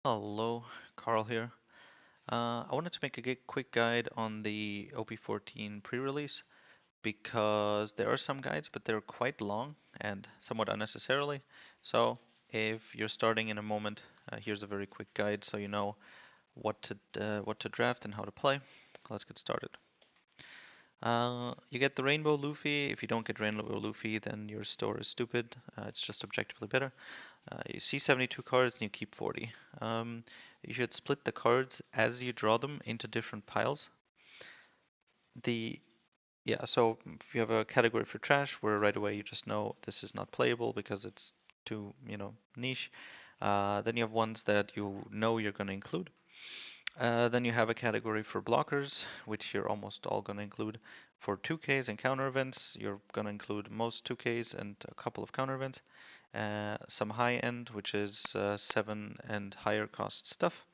Hello, Carl here. I wanted to make a quick guide on the OP14 pre-release because there are some guides, but they're quite long and somewhat unnecessarily. So if you're starting in a moment, here's a very quick guide so you know what to draft and how to play. Let's get started. You get the Rainbow Luffy. If you don't get Rainbow Luffy, then your store is stupid. It's just objectively better. You see 72 cards and you keep 40. You should split the cards as you draw them into different piles. The so if you have a category for trash where right away you just know this is not playable because it's too, niche. Then you have ones that you know you're going to include. Then you have a category for blockers, which you're almost all going to include. For 2Ks and counter events, you're going to include most 2Ks and a couple of counter events. Some high end, which is 7 and higher cost stuff.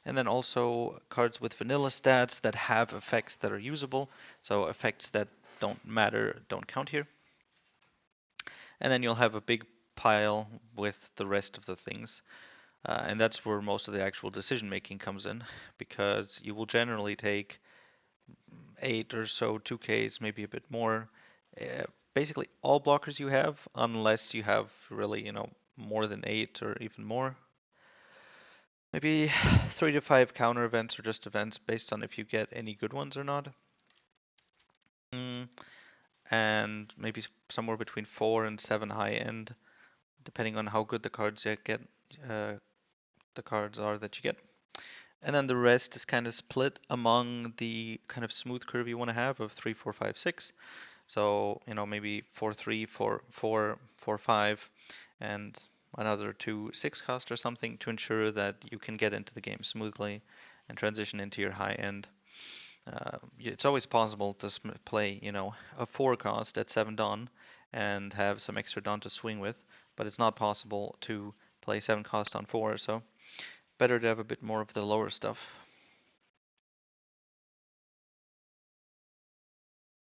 And then also cards with vanilla stats that have effects that are usable. So effects that don't matter don't count here. And then you'll have a big pile with the rest of the things. And that's where most of the actual decision making comes in, because you will generally take 8 or so 2Ks, maybe a bit more. Basically, all blockers you have, unless you have really, more than 8 or even more. Maybe 3 to 5 counter events or just events based on if you get any good ones or not. Mm, and maybe somewhere between 4 and 7 high end, depending on how good the cards you get, the cards are that you get. And then the rest is kind of split among the kind of smooth curve you want to have of 3, 4, 5, 6. So, maybe 4, 3, 4, 4, 4, 5, and another 2, 6 cost or something to ensure that you can get into the game smoothly and transition into your high end. It's always possible to play, a 4 cost at 7 Dawn and have some extra Dawn to swing with, but it's not possible to play 7 cost on 4, so better to have a bit more of the lower stuff.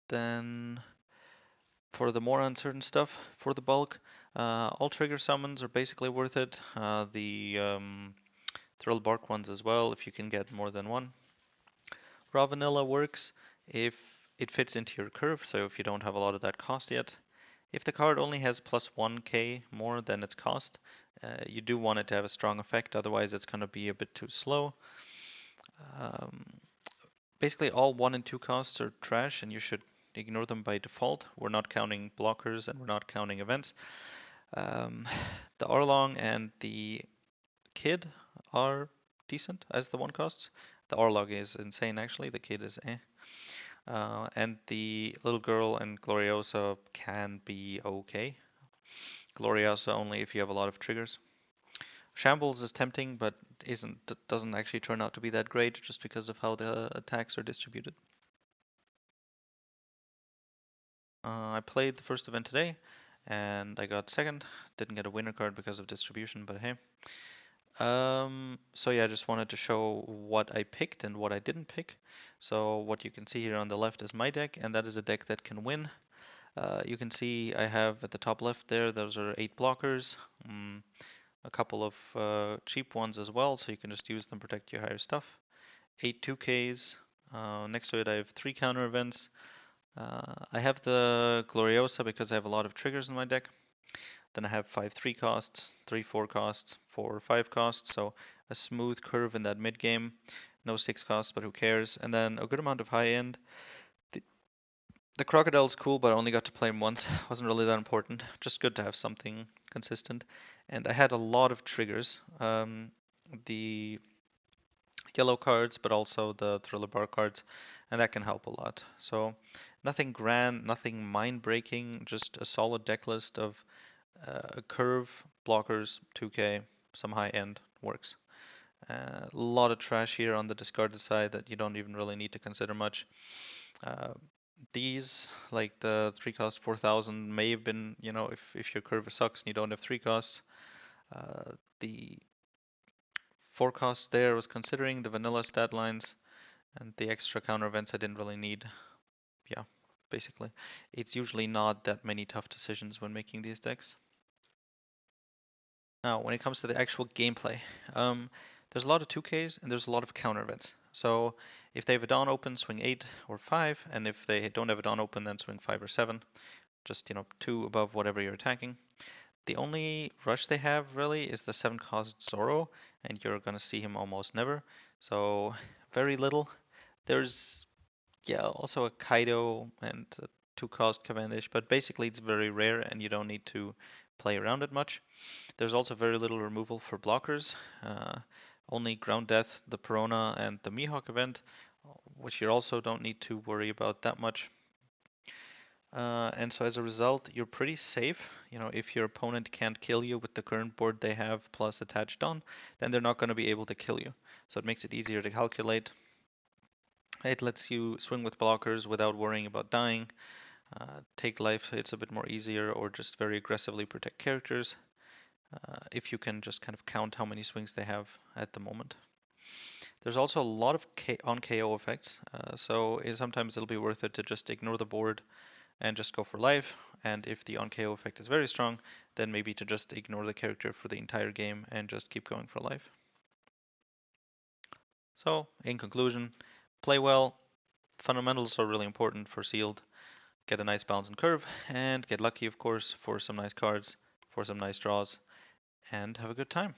Then for the more uncertain stuff, for the bulk, all trigger summons are basically worth it. The Thrill Bark ones as well, if you can get more than one. Raw Vanilla works if it fits into your curve, so if you don't have a lot of that cost yet. If the card only has plus 1k more than its cost, you do want it to have a strong effect, otherwise it's going to be a bit too slow. Um, Basically all 1 and 2 costs are trash and you should ignore them by default. We're not counting blockers and we're not counting events. The Arlong and the Kid are decent as the 1 costs. The Arlong is insane actually, the Kid is eh. And the Little Girl and Gloriosa can be okay. Gloriosa only if you have a lot of triggers. Shambles is tempting, but doesn't actually turn out to be that great just because of how the attacks are distributed. I played the first event today, and I got second. Didn't get a winner card because of distribution, but hey. So yeah, I just wanted to show what I picked and what I didn't pick. So what you can see here on the left is my deck, and that is a deck that can win. You can see I have at the top left there, those are 8 blockers, a couple of cheap ones as well, so you can just use them, protect your higher stuff. 8 2Ks. Next to it I have 3 counter events. I have the Gloriosa because I have a lot of triggers in my deck. Then I have 5 3 costs, 3 4 costs, 4 5 costs, so a smooth curve in that mid game. No 6 costs, but who cares? And then a good amount of high end. The, the Crocodile's cool, but I only got to play him once. Wasn't really that important. Just good to have something consistent. And I had a lot of triggers. The yellow cards, but also the Thriller Bar cards, and that can help a lot. So nothing grand, nothing mind-breaking, just a solid deck list of a curve, blockers, 2k, some high end works. A lot of trash here on the discarded side that you don't even really need to consider much. Uh, these, like the 3 cost 4000, may have been, if your curve sucks and you don't have 3 costs. The 4 costs there was considering the vanilla stat lines, and the extra counter events I didn't really need. Yeah, basically. It's usually not that many tough decisions when making these decks. Now, when it comes to the actual gameplay, There's a lot of 2Ks and there's a lot of counter events. So if they have a Dawn open, swing 8 or 5, and if they don't have a Dawn open, then swing 5 or 7. Just, 2 above whatever you're attacking. The only rush they have really is the 7 cost Zoro, and you're gonna see him almost never. So very little. There's also a Kaido and a 2 cost Cavendish, but basically it's very rare and you don't need to play around it much. There's also very little removal for blockers. Only Ground Death, the Perona, and the Mihawk event, which you also don't need to worry about that much. And so as a result, you're pretty safe. If your opponent can't kill you with the current board they have plus attached on, then they're not going to be able to kill you. So it makes it easier to calculate. It lets you swing with blockers without worrying about dying, take life hits a bit more easier, or just very aggressively protect characters, if you can just kind of count how many swings they have at the moment. There's also a lot of on KO effects, so sometimes it'll be worth it to just ignore the board and just go for life. And if the on KO effect is very strong, then maybe to just ignore the character for the entire game and just keep going for life. So, in conclusion, play well. Fundamentals are really important for sealed. Get a nice balance and curve, and get lucky, of course, for some nice cards, for some nice draws, and have a good time.